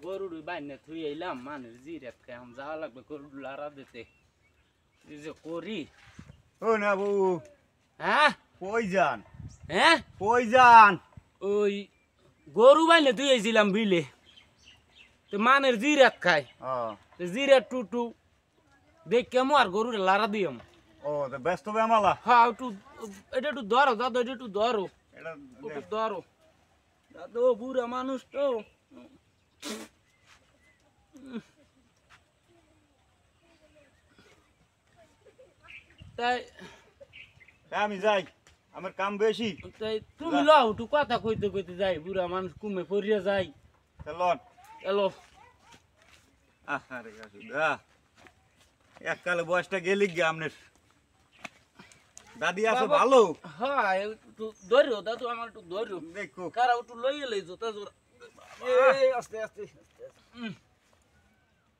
গরুর বাইনে থুই এলাম মানুষ জিরাত খাই এখন যাওয়া লাগবে গরুর লারা দিতে এই যে করি ও না বউ হ্যাঁ কই যান হ্যাঁ কই যান ওই গরু বাইনে থুই এসেছিলাম বিলে তো মানের জিরাত খাই তো জিরাত টুটু দেখ কেমন আর গরুর লারা দিয়াম ও তো ব্যস্ত বেমালা হ্যাঁ একটু এটা একটু ধরো দাদা এটা একটু ধরো এটা একটু ধরো দাদু বুড়া মানুষ তো তাই আমি যাই আমার কাম বেশি তাই তুমি লও একটু কথা কইতে কইতে যাই বুড়া মানুষ কুমে পড়িয়া যাই চলন এলো আরে আসুদা এককালে বয়সটা গেলি গে আপনার দাদি আছে ভালো হ্যাঁ একটু ধরো দাদু আমার একটু ধরো দেখো কারা একটু লইয়ে লই জোতা জোর এই আস্তে আস্তে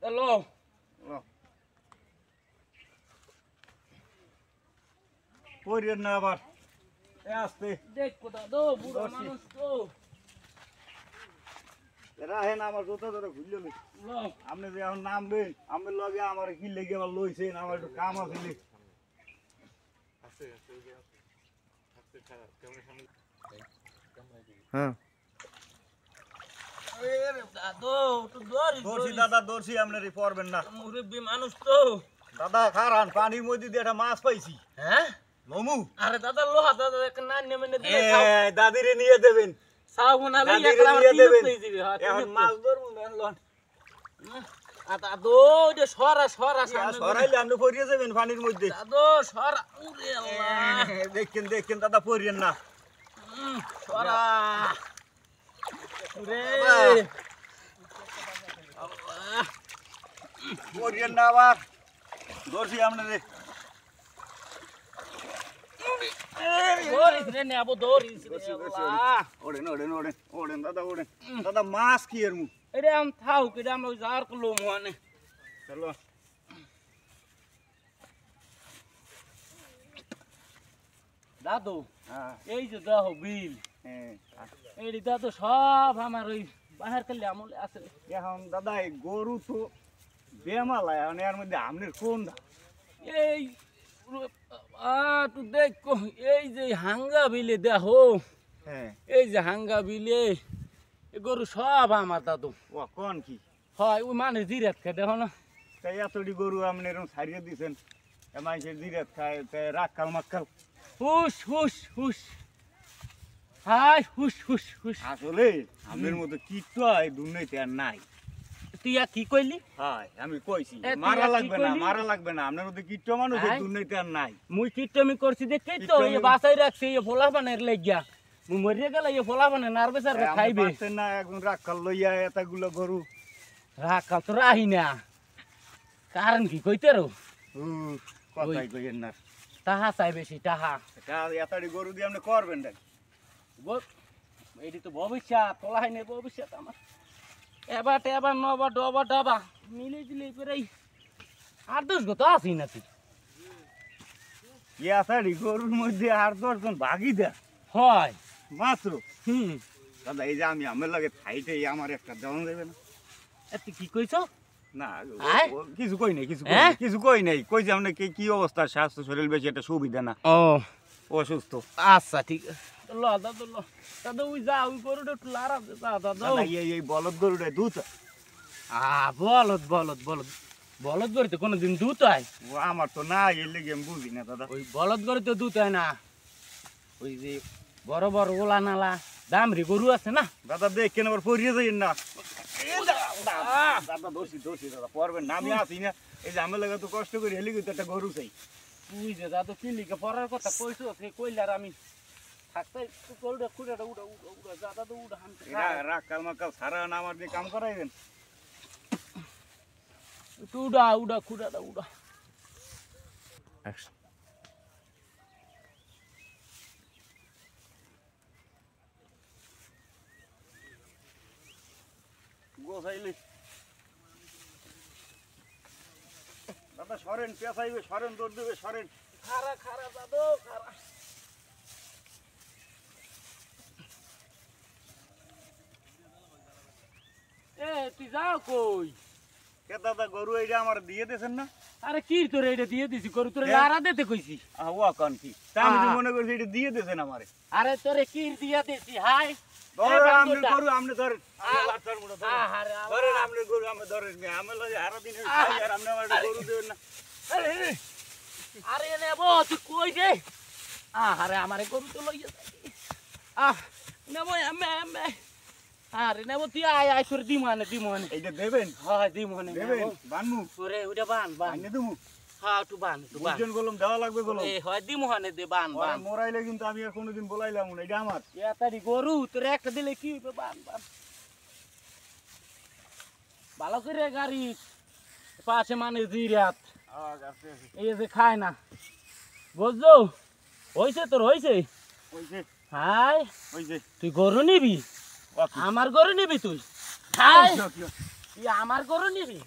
এলো পরিয়ের না আবার আসতে দেখো দাদু বুড়া মানুষ তো রাহেন আমার জুতা ধরে ঘুরলে লও আপনি যে এখন নামবেন আমি লগে আমার কি লেগে আবার লইছেন আমার একটু কাম আছে হ্যাঁ দাদু একটু ধরি দর্শি দাদা দর্শি আপনার পড়বেন না মুরব্বী মানুষ তো দাদা খারান পানির মধ্যে দিয়ে একটা মাছ পাইছি হ্যাঁ লমু আরে দাদা লোহা দাদা এক না নেমে নে দিলে দাদিরে নিয়ে দেবেন সাবু না লই দাদিরে একলা আমার নিয়ে দেবেন তিন দিবি হ্যাঁ এখন মাছ ধরবো না লন দাদু যে সরা সরা সামনে সরাইলে আপনি পড়িয়ে যাবেন পানির মধ্যে দাদু সরা ওরে আল্লাহ দেখেন দেখেন দাদা পড়িয়েন না সরা রে পড়িয়েন না আবার দর্শি আপনাদের দৌড়িস রে নে আবু দৌড়িস রে আল্লাহ ওড়েন ওড়েন ওড়েন ওড়েন দাদা ওড়েন দাদা মাছ কি এর মু এটা আম থাও কি আম জার কলো মনে চলো দাদু হ্যাঁ এই যে দেখো বিল হ্যাঁ এই দাদু সব আমার ওই বাহির কালে আমলে আছে এখন দাদা এই গরু তো বেমালা এখন এর মধ্যে আপনার কোন এই তুই দেখো এই যে হাঙ্গা বিলে দেখো হ্যাঁ এই যে হাঙ্গা বিলে এ গরু সব আমার দাদু ও কোন কি হয় ওই মানে জিরাত খায় দেখো না তাই এতটি গরু আপনি এরকম ছাড়িয়ে দিয়েছেন মানুষের জিরাত খায় তাই রাক্কাল মাক্কাল হুস হুস হুস হাই হুস হুস হুস আসলে আপনার মতো কীট হয় দুর্নীতি আর নাই তুই আর কি কইলি হয় আমি কইছি এ, তুই মারা আর কি লাগবে না কইলি? মারা লাগবে না আপনার মতো কীট মানুষের আয়। দুর্নীতি আর নাই মুই কিটমি করছি দেখেই তো এই কিট্টমি- বাসায় রাখছি এই ফোলা বানের লাগিয়া মুই মরিয়া গেলে এই ফোলা বানে নারবে সার আপনি খাইবে পারছেন না এখন রাক্কাল লইয়া এতগুলো গরু রাখাল তো রাহি না কারণ কি কইতে রো কথাই কইেন না তাহা চাই বেশি তাহা এটা এতটি গরু দিয়ে আপনি করবেন না এটি তো ভবিষ্যৎ তোলা হয়নি ভবিষ্যৎ আমার এবার টেবার নবা ডবা ডবা মিলে দিলে করে 8-10 গো তো আসি না তুই এতটি গরুর মধ্যে আর 10 জন ভাগি দেয় হয় মাত্র হুম দাদা এই যে আমি আমার লাগে থাইটে আমার একটা দেওয়া যাবে না তুই কি কইছ না আয়? কিছু কই নাই কিছু হ্যাঁ? কিছু কই নাই কই যে আপনি কি অবস্থা স্বাস্থ্য শরীর বেশি একটা সুবিধা না ও অসুস্থ আচ্ছা ঠিক আছে ল দাদু ল দাদু ওই যা ওই গরুটা একটু লারা দে যা দাদু দাদা এই বলদ গরুটা দুধ বলদ বলদ বলদ বলদ গরুতে কোনোদিন দুধ হয় ও আমার তো না এর লেগে আমি বুঝি না দাদা ওই বলদ গরুতে দুধ হয় না ওই যে বড় বড় ওলা নালা দামরি গরু আছে না দাদা দেখেন আবার পড়িয়ে যাইন না দাদা দোষী দোষী দাদা পড়বেন না আমি আসি না এই যে আমার লাগে তো কষ্ট করে হেলি তো একটা গরু চাই তুই যে দাদু কিলিকে পড়ার কথা কইছো সে কইলার আমি থাকতে গরুটা খুঁড়াটা উড়া উড়া উড়া যা দাদু উড়া হামতে রাক্কাল মাক্কাল সারা না আমার দিয়ে কাম করাইবেন একটু উড়া উড়া খুঁড়াটা উড়া গোসাইলে দাদা সরেন পেঁচাইবে সরেন দৌড় দেবে সরেন খারা খারা দাদু খারা এ তুই যাও কই? কে দাদা গরু এইটা আমার দিয়ে দিয়েছেন না? আরে কি তোরে এটা দিয়ে দিছি, গরু তোরে হ্যাঁ। লারা দিতে কইছি। ও কন কি তা আমি তো মনে করছি এটা দিয়ে দিয়েছেন আমারে। আরে তোরে কি দিয়া দিছি, হাই ধরেন আপনি গরু আপনি ধরেন আপনি আ- লাচার মুড়ো ধরেন আহারে ধরেন আপনি গরু আমি ধরেন আমি লগে আরো দিন খাই আর আপনি আমার গরু দেবেন না। আরে নেব তুই কই রে? আহারে আমারে গরু তো লইয়া যাবি। নেব এমে আরে নেব তুই আয় আয় করে দিমানে এইটা দেবেন হয় দিমানে দেবেন বানমু ওরে ওটা বান আইনে দেবো হ্যাঁ একটু বান বুঝছেন বললাম দেওয়া লাগবে বললাম এ হয় দিমহানে দে বান ওরা মোরাইলে কিন্তু আমি আর কোনোদিন বলাইলাম না এটা আমার তাড়ি গরু তোর একটা দিলে কি হইবে বান ভালো করে গাড়ি পাশে মানে জিরাত এই যে খায় না বুঝছো হইছে তোর হইছে ওইছে হাই ওইছে তুই গরু নিবি ওকে আমার গরু নিবি তুই হাই তুই আমার গরু নিবি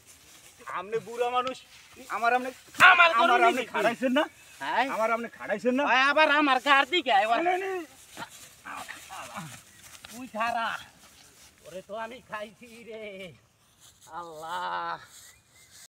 আপনি বুড়া মানুষ আমার আপনি আমার গরু আমার আপনি নিবি খাড়াইছেন না হাই আমার আপনি খাড়াইছেন না আবার আমার কার দিকে এবার তুই খারা ওরে তো আমি খাইছি রে আল্লাহ